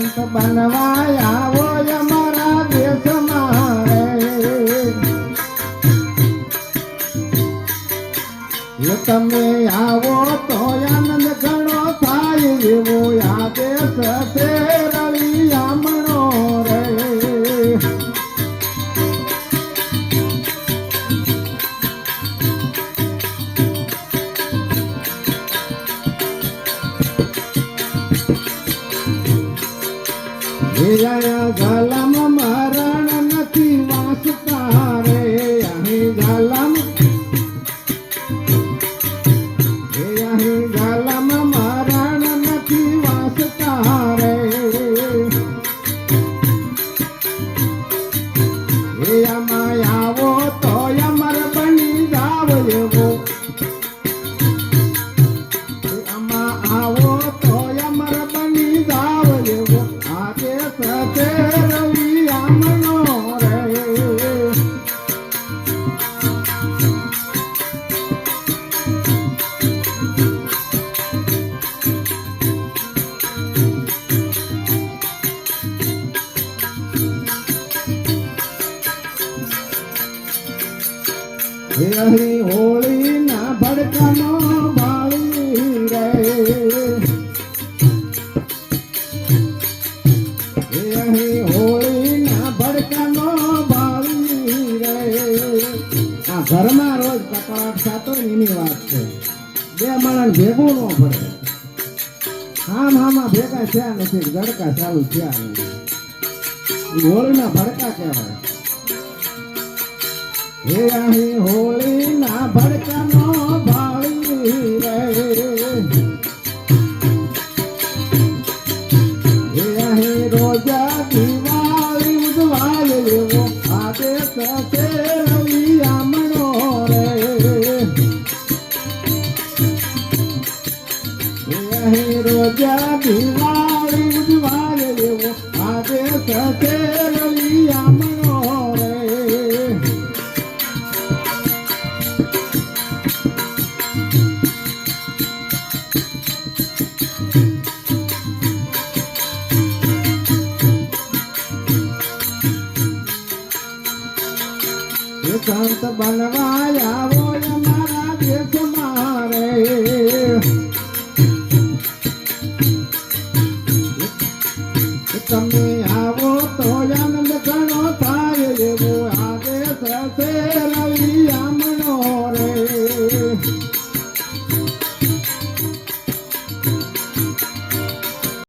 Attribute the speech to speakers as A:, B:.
A: સંત બનવા આવો અમારા દેશમાં રે તમે આવો તો આનંદ ઘણો થાય એવો આ દેશ છે રળિયામણો રે ગાલામ મરણ નથી વાંચતા રે અહીં ગાલામ મરણ નથી વાંચતા રે આમાં આવો તો અમર બની જાવ એવો આમાં આવો તો અમર બની જાવ એવો આજે સતે રળિયામણો રે અહીં હોળી ના ભડકાનો બાળી રે અહીં હોળી ના ભડકાનો બાળી રે આ ઘરમાં રોજ કકડાટ થતો એની વાત છે બે માણસ ભેગું ન પડે હામાં ભેગા થયા નથી ગડકા ચાલુ થયા નથી હોળીના ભડકા કહેવાય હે અહીં હોળી ના ભડકાનો બાળી રે હે અહીં રોજા દિવાળી ઉજવાય એવો આજે સતે રળિયામણો રે હે અહીં રોજા દિવાળી ઉજવાય એવો આજે સતે રળિયામણો રે સંત બનવા આવો અમારા દેશમાં રે તમે